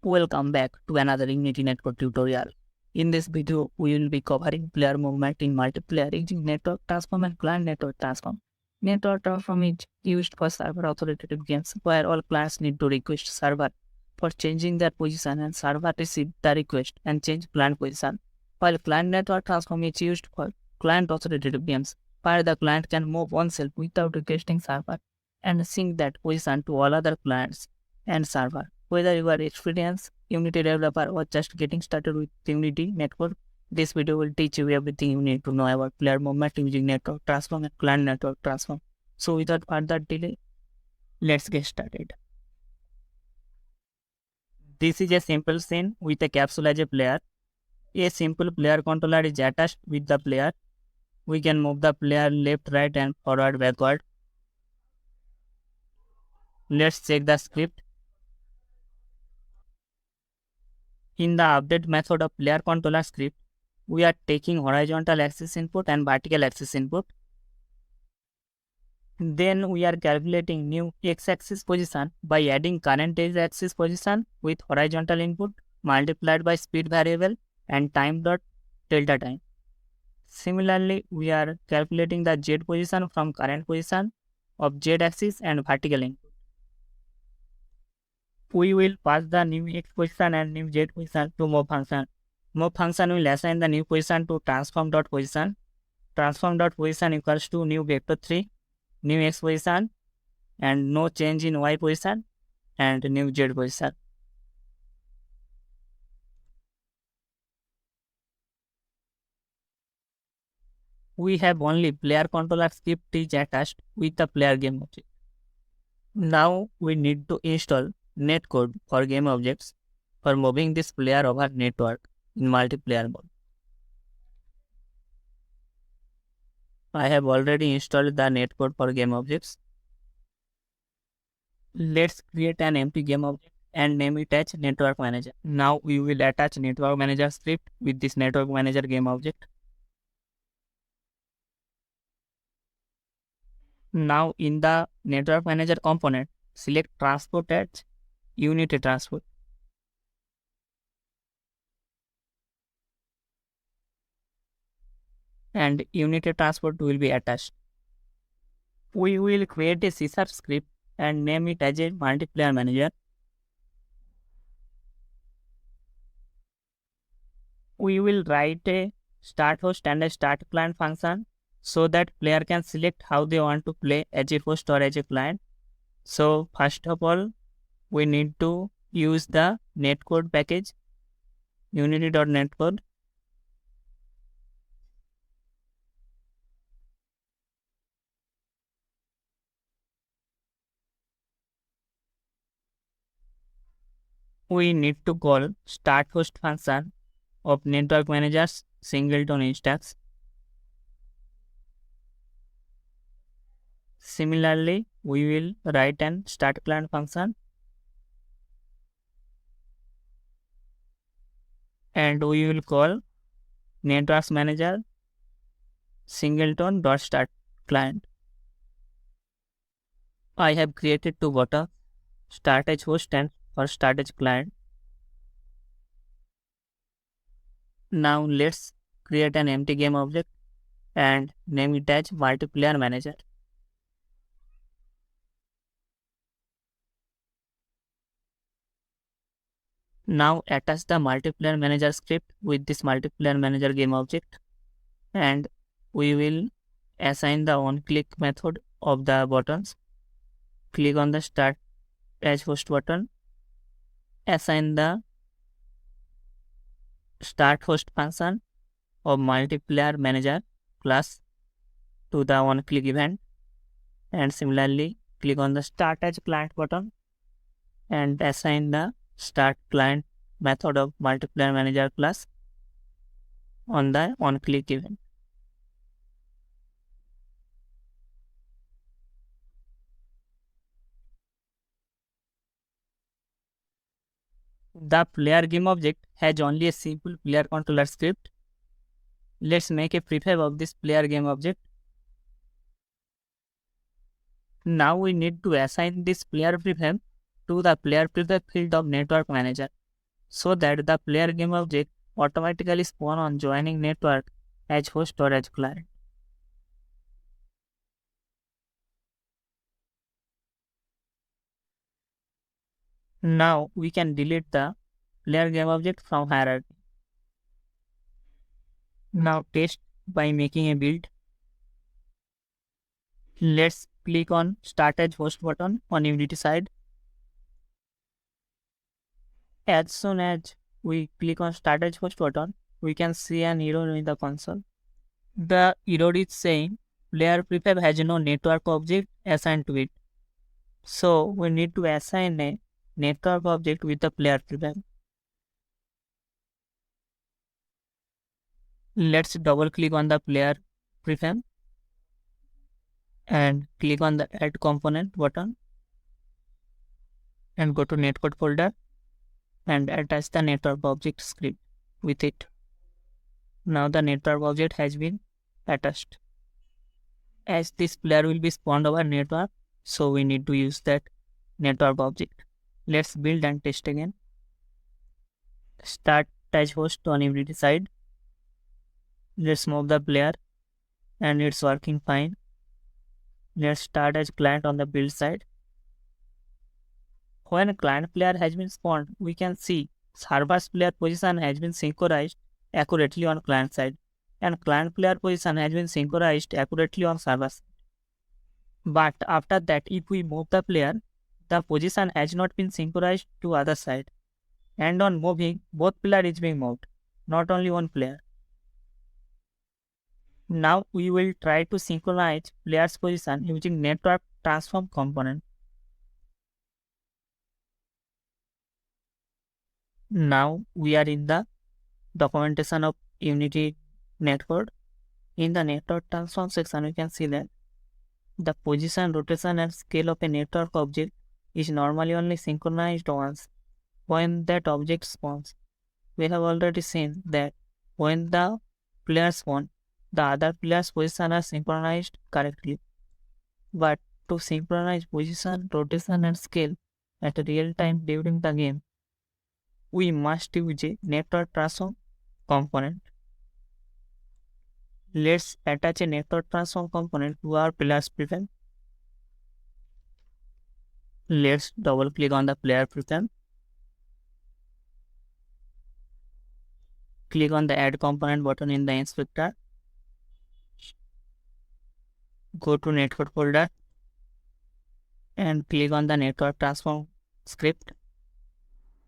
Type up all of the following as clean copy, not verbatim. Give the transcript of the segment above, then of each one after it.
Welcome back to another Unity Netcode tutorial. In this video, we will be covering player movement in multiplayer using network transform and client network transform. Network transform is used for server authoritative games where all clients need to request server for changing their position and server receive the request and change client position. While client network transform is used for client authoritative games where the client can move oneself without requesting server and sync that position to all other clients and server. Whether you are experienced Unity developer or just getting started with Unity Netcode, this video will teach you everything you need to know about player movement using network transform and client network transform. So without further delay, let's get started. This is a simple scene with a capsule as a player. A simple player controller is attached with the player. We can move the player left, right and forward, backward. Let's check the script. In the update method of player controller script, we are taking horizontal axis input and vertical axis input. Then we are calculating new x-axis position by adding current edge axis position with horizontal input multiplied by speed variable and time dot delta time. Similarly, we are calculating the z position from current position of z-axis and vertical input. We will pass the new x position and new z position to move function. Move function will assign the new position to transform.position. Transform.position equals to new vector 3, new x position, and no change in y position, and new z position. We have only player controller script is attached with the player game object. Now we need to install Netcode for game objects for moving this player over network in multiplayer mode. I have already installed the Netcode for game objects. Let's create an empty game object and name it as Network Manager. Now we will attach Network Manager script with this Network Manager game object. Now in the Network Manager component, select Transport as Unity Transport. And Unity Transport will be attached. We will create a C# script and name it as a multiplayer manager. We will write a start host and a start client function so that player can select how they want to play as a host or as a client. So first of all, we need to use the netcode package, unity.netcode. We need to call start host function of network manager's singleton instance. Similarly, we will write an start client function and we will call network manager singleton.start client. I have created two buttons, start as host and for start as client. Now let's create an empty game object and name it as multiplayer manager. Now attach the multiplayer manager script with this multiplayer manager game object and we will assign the on-click method of the buttons. Click on the start as host button, assign the start host function of multiplayer manager class to the on-click event, and similarly click on the start as client button and assign the start client method of multiplayer manager class on the on-click event. The player game object has only a simple player controller script. Let's make a prefab of this player game object. Now we need to assign this player prefab to the player prefab field of network manager. so that the player game object automatically spawn on joining network as host or as client. Now we can delete the player game object from hierarchy. Now test by making a build. Let's click on Start as Host button on Unity side. As soon as we click on Start as Host button, we can see an error in the console. The error is saying player prefab has no network object assigned to it. So we need to assign a network object with the player prefab. Let's double click on the player prefab and click on the Add Component button and go to Netcode folder and attach the network object script with it. Now the network object has been attached. As this player will be spawned over network, so we need to use that network object. Let's build and test again. Start as host on Unity side. Let's move the player and it's working fine. Let's start as client on the build side. When a client player has been spawned, we can see server's player position has been synchronized accurately on client side and client player position has been synchronized accurately on server side. But after that, if we move the player, the position has not been synchronized to other side. And on moving, both player is being moved, not only one player. Now we will try to synchronize player's position using network transform component. Now we are in the documentation of Unity Netcode. In the network transform section, we can see that the position, rotation and scale of a network object is normally only synchronized once when that object spawns. We have already seen that when the player spawns, the other player's position are synchronized correctly. But to synchronize position, rotation and scale at real time during the game, we must use a network transform component. Let's attach a network transform component to our player's prefab. Let's double click on the player prefab. Click on the add component button in the inspector. Go to Netcode folder and click on the network transform script,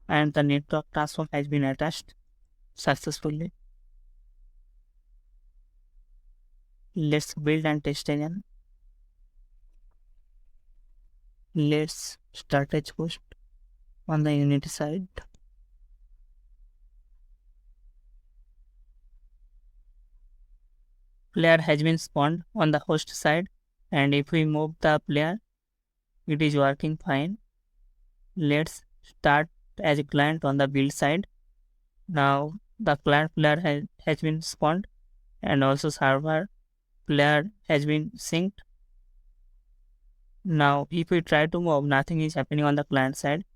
and the network transform has been attached successfully. Let's build and test again. Let's start as host on the Unity side. Player has been spawned on the host side, and if we move the player, it is working fine. Let's start as a client on the build side. Now the client player has been spawned and also server player has been synced. Now if we try to move, nothing is happening on the client side,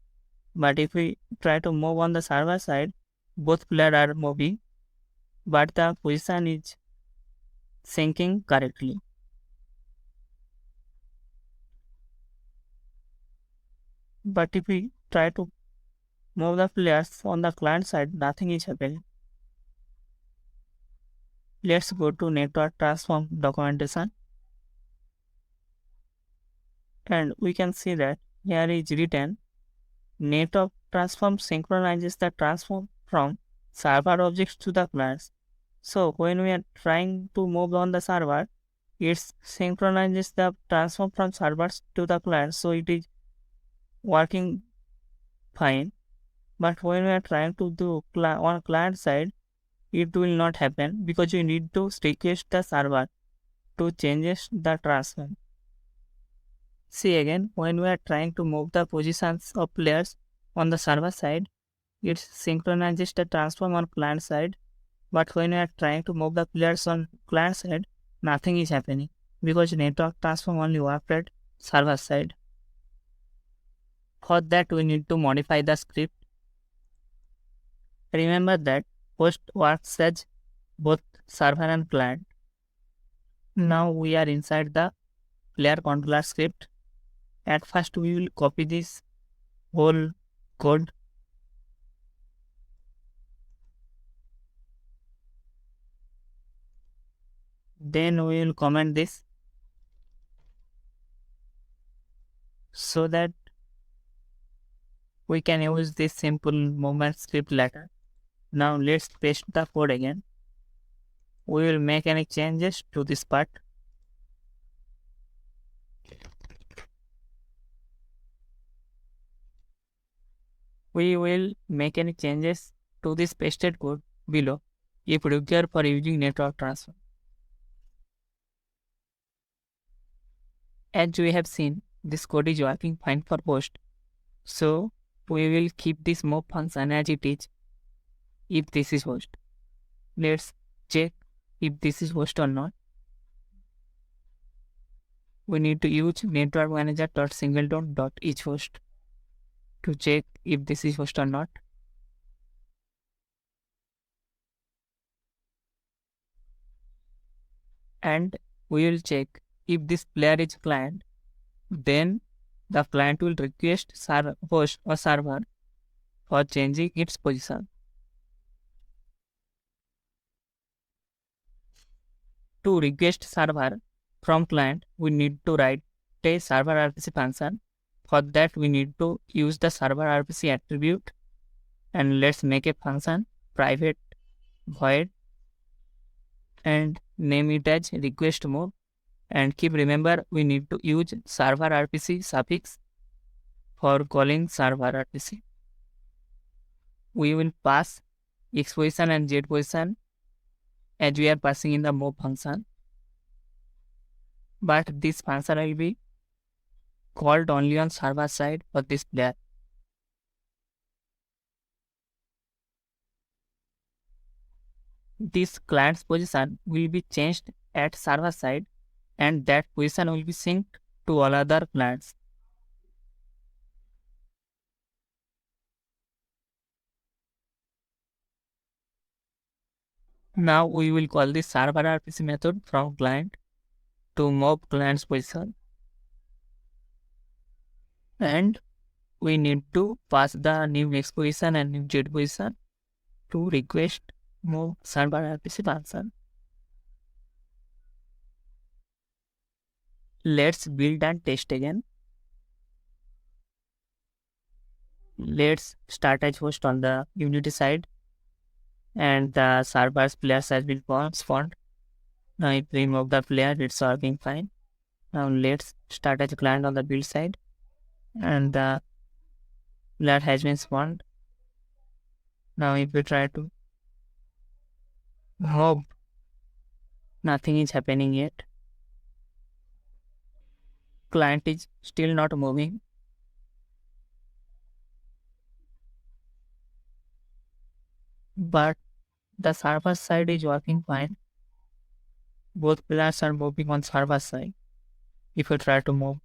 but if we try to move on the server side, both players are moving, but the position is syncing correctly. But if we try to move the players on the client side, nothing is happening. Let's go to network transform documentation, and we can see that here is written network transform synchronizes the transform from server objects to the clients. So when we are trying to move on the server, it synchronizes the transform from servers to the clients, so it is working fine. But when we are trying to do on client side, it will not happen because you need to request the server to change the transform. See again, when we are trying to move the positions of players on the server side, it synchronizes the transform on client side. But when we are trying to move the players on client side, nothing is happening because network transform only works at server side. For that, we need to modify the script. Remember that host works as both server and client. Now we are inside the player controller script. At first we will copy this whole code. Then we will comment this so that we can use this simple movement script later. Now let's paste the code again. We will make any changes to this part. We will make any changes to this pasted code below if required for using network transfer. As we have seen, this code is working fine for host. So we will keep this move function as it is if this is host. Let's check if this is host or not. We need to use network manager.singleton.eachhost to check if this is host or not. And we will check if this player is client, then the client will request host or server for changing its position. To request server from client, we need to write a ServerRpc function. For that, we need to use the ServerRpc attribute, and let's make a function private void and name it as request move. And keep remember we need to use ServerRpc suffix for calling ServerRpc. We will pass X position and Z position as we are passing in the move function. But this function will be called only on server side for this player. This client's position will be changed at server side, and that position will be synced to all other clients. Now we will call this ServerRpc method from client to move client's position, and we need to pass the new X position and new Z position to request move ServerRpc function. Let's build and test again. Let's start as host on the Unity side, and the server's players has been spawned. Now if we remove the player, it's working fine. Now let's start as a client on the build side, and the player has been spawned. Now if we try to move, nothing is happening yet. Client is still not moving. But the server side is working fine. Both players are moving on server side. If we try to move,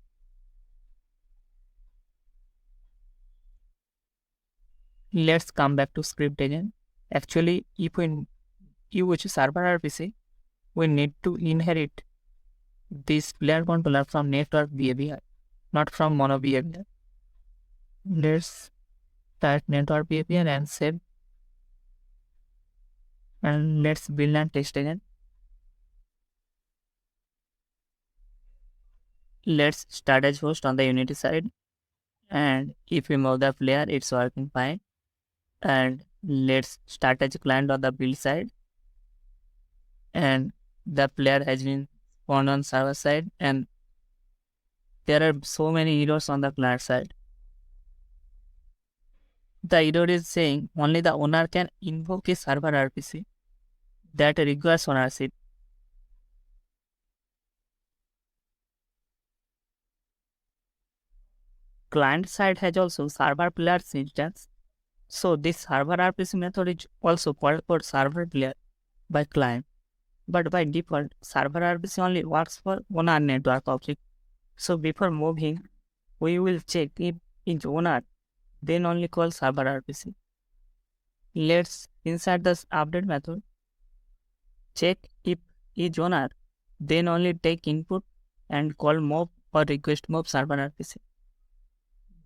let's come back to script again. Actually, if we use ServerRpc, we need to inherit this player controller from network behavior, not from mono behavior. Let's start network behavior and save. And let's build and test again. Let's start as host on the Unity side. And if we move the player, it's working fine. And let's start as a client on the build side. And the player has been spawned on server side, and there are so many errors on the client side. The error is saying only the owner can invoke a ServerRpc that requires ownership. Client side has also server player's instance. So this ServerRpc method is also called for server player by client. But by default, ServerRpc only works for owner network object. So before moving, we will check if it's owner, then only call ServerRpc. Let's insert this update method. Check if is owner, then only take input and call mob or request mob server RPC.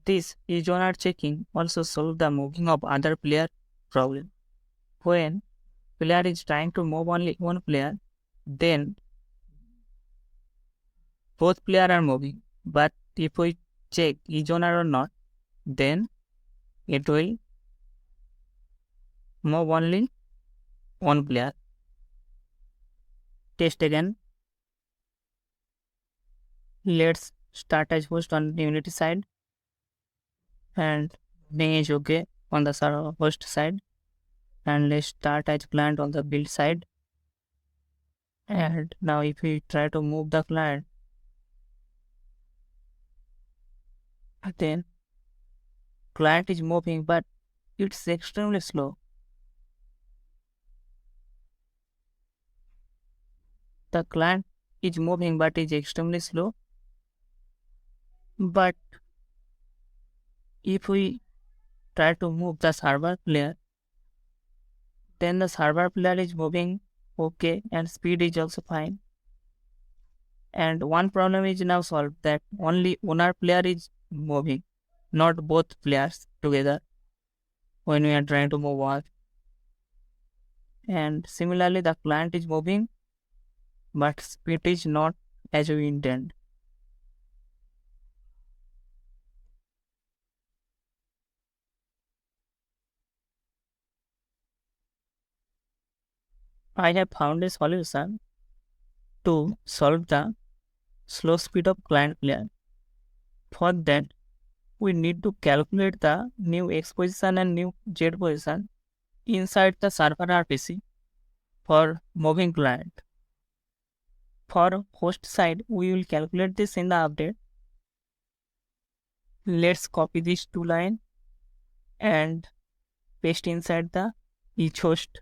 This is owner checking also solve the moving of other player problem. When player is trying to move only one player, then both player are moving. But if we check is owner or not, then it will move only one player. Test again. Let's start as host on the Unity side and name is okay on the server host side, and let's start as client on the build side. And now if we try to move the client, then client is moving but it's extremely slow. The client is moving but is extremely slow. But if we try to move the server player, then the server player is moving okay and speed is also fine. And one problem is now solved, that only owner player is moving, not both players together when we are trying to move on. And similarly the client is moving but speed is not as we intend. I have found a solution to solve the slow speed of client player. For that, we need to calculate the new X position and new Z position inside the server RPC for moving client. For host side, we will calculate this in the update. Let's copy these two lines and paste inside the each host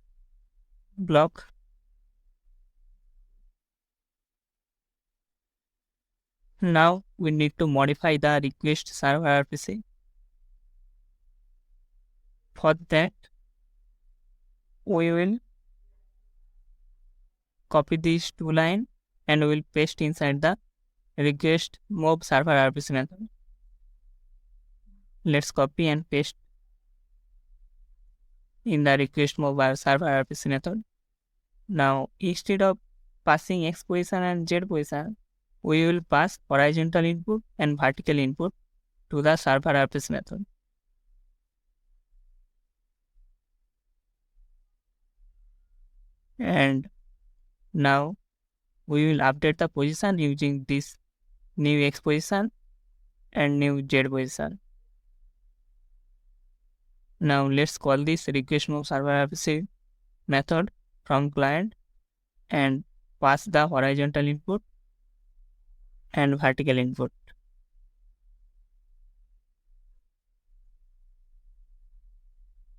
block. Now we need to modify the request server RPC. For that, we will copy these two lines and we will paste inside the request mob server RPC method. Let's copy and paste in the request mob server RPC method. Now instead of passing X position and Z position, we will pass horizontal input and vertical input to the server RPC method. And now we will update the position using this new X position and new Z position. Now let's call this request move server RPC method from client and pass the horizontal input and vertical input.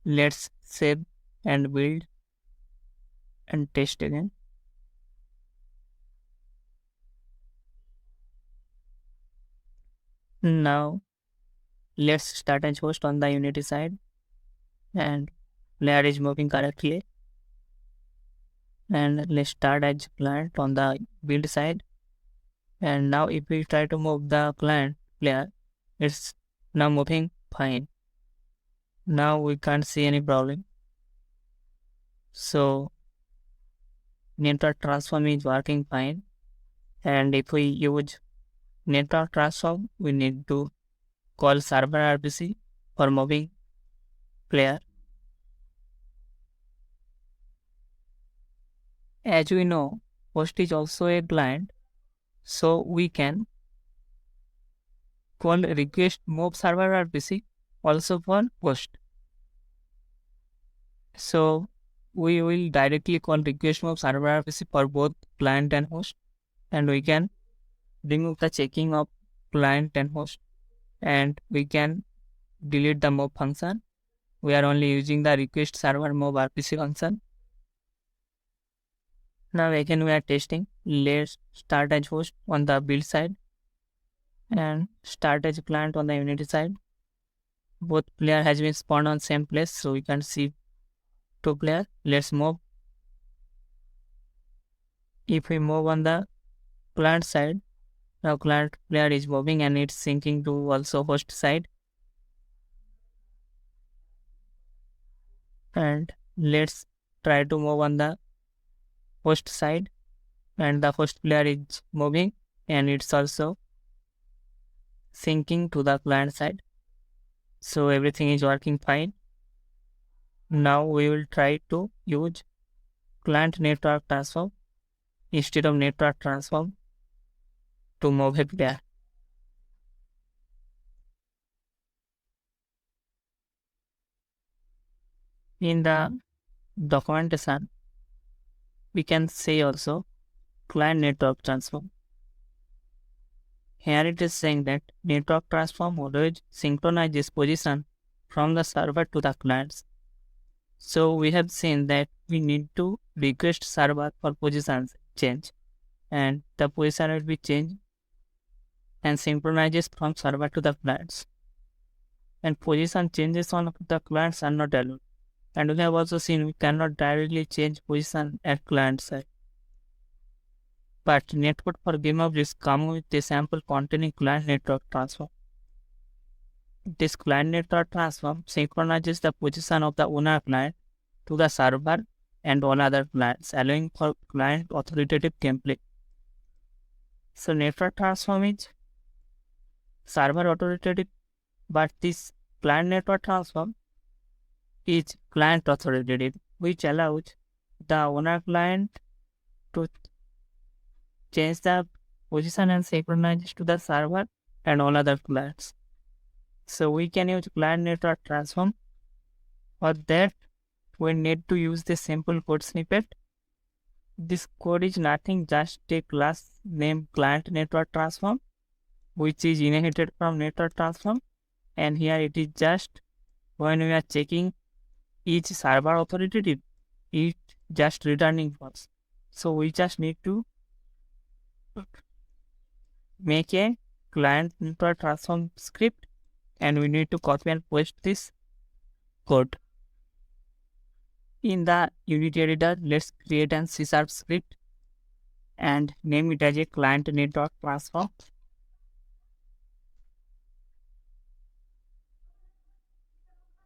Let's save and build and test again. Now let's start as host on the Unity side and player is moving correctly. And let's start as client on the build side. And now if we try to move the client player, it's now moving fine. Now we can't see any problem. So network transform is working fine. And if we use network transform, we need to call server RPC for moving player. As we know, host is also a client, so we can call request move server RPC also for host. So we will directly call request move server RPC for both client and host, and we can remove the checking of client and host, and we can delete the move function. We are only using the request server move RPC function. Now again we are testing. Let's start as host on the build side and start as client on the Unity side. Both player has been spawned on same place, so we can see to player. Let's move. If we move on the client side, now client player is moving and it's syncing to also host side. And let's try to move on the host side, and the host player is moving and it's also syncing to the client side. So everything is working fine. Now we will try to use client network transform instead of network transform to move a player. In the documentation, we can say also client network transform. Here it is saying that network transform always synchronizes position from the server to the clients. So we have seen that we need to request server for positions change, and the position will be changed and synchronizes from server to the clients. And position changes on the clients are not allowed. And we have also seen we cannot directly change position at client side. But Netcode for game objects come with a sample containing client network transform. This client network transform synchronizes the position of the owner client to the server and all other clients, allowing for client authoritative gameplay. So network transform is server authoritative, but this client network transform is client authoritative, which allows the owner client to change the position and synchronize to the server and all other clients. So we can use client network transform. For that, we need to use the simple code snippet. This code is nothing, just a class named client network transform, which is inherited from network transform. And here it is just when we are checking each server authoritative, it just returning false. So we just need to make a client network transform script, and we need to copy and paste this code. In the Unity editor, let's create an C# script and name it as a client network transform.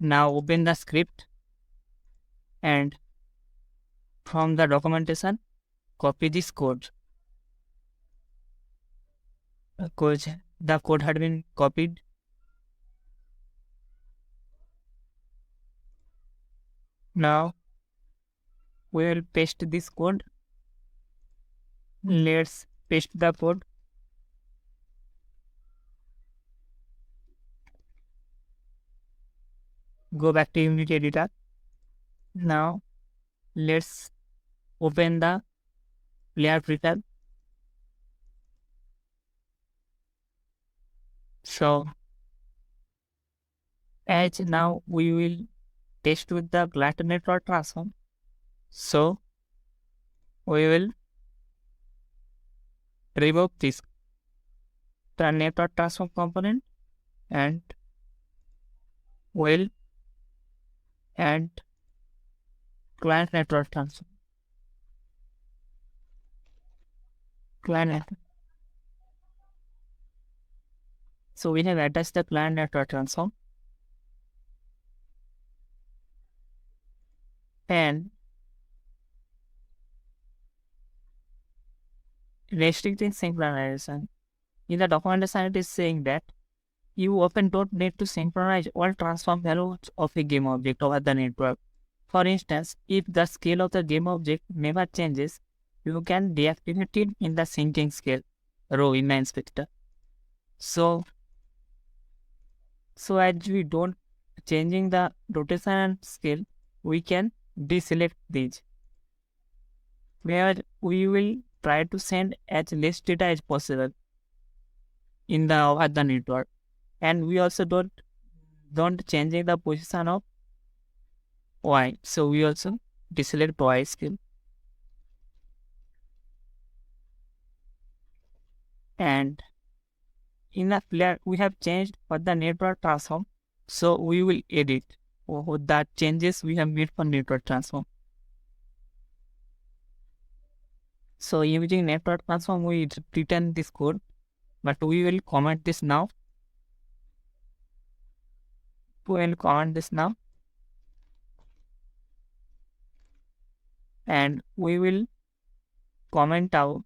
Now open the script and from the documentation, copy this code. The code had been copied. Now we will paste this code. Let's paste the code. Go back to Unity editor. Now let's open the player prefab. So as now we will test with the client network transform. So we will remove this network transform component and will add client network transform. Client network. So we have attached the client network transform, and restricting synchronization. In the documentation, it is saying that you often don't need to synchronize all transform values of a game object over the network. For instance, if the scale of the game object never changes, you can deactivate it in the syncing scale row in the inspector. So as we don't changing the rotation and scale, we can deselect these, where we will try to send as less data as possible in the over the network, and we also don't changing the position of Y. So we also deselect Y scale. And in the player we have changed for the network transform, so we will edit the changes we have made for network transform. So using network transform, we written this code, but we will comment this now. We will comment this now, and we will comment out.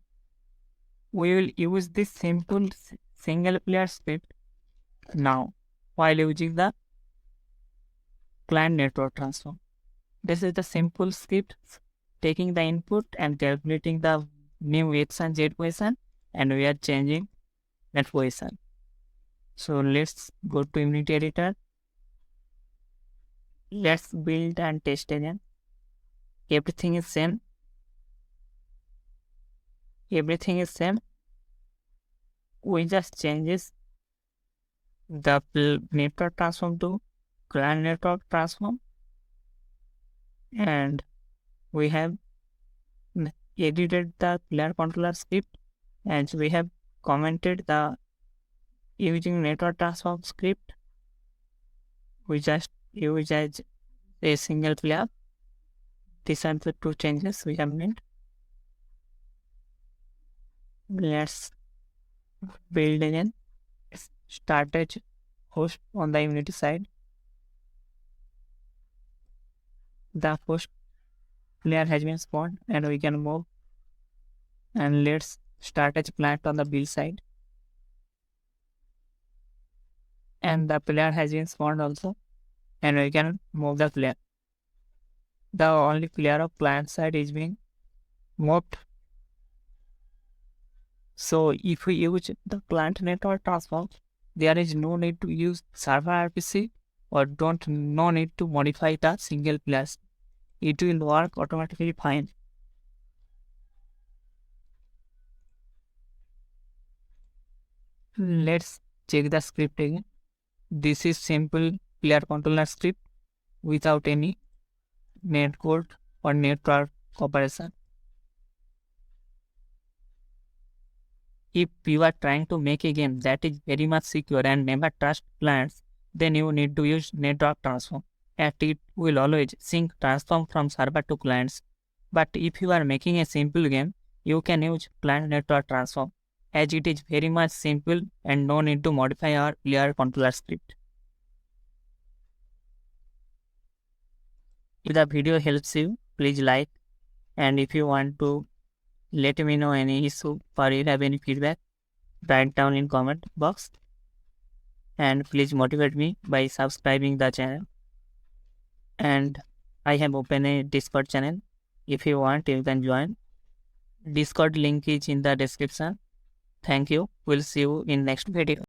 We will use this simple single player script now while using the client network transform. This is the simple script taking the input and calculating the new x and z position, and we are changing that position. So let's go to Unity editor. Let's build and test again. Everything is same. Everything is same. We just changes the network transform to client network transform, and we have edited the player controller script, and we have commented the using network transform script. We just use as a single player. These are the two changes we have made. Let's build again. Start as host on the Unity side. The host player has been spawned, and we can move. And let's start as plant on the build side. And the player has been spawned also, and we can move the player. The only player of client side is being moved. So if we use the client network transform, there is no need to use server RPC or no need to modify the single players. It will work automatically fine. Let's check the script again. This is simple player controller script without any netcode or network operation. If you are trying to make a game that is very much secure and never trust clients, then you need to use network transform, and it will always sync transform from server to clients. But if you are making a simple game, you can use client network transform, as it is very much simple and no need to modify our player controller script. If the video helps you, please like, and if you want to let me know any issue or you have any feedback, write down in comment box, and please motivate me by subscribing the channel. And I have opened a Discord channel. If you want, you can join. Discord link is in the description. Thank you. We'll see you in next video.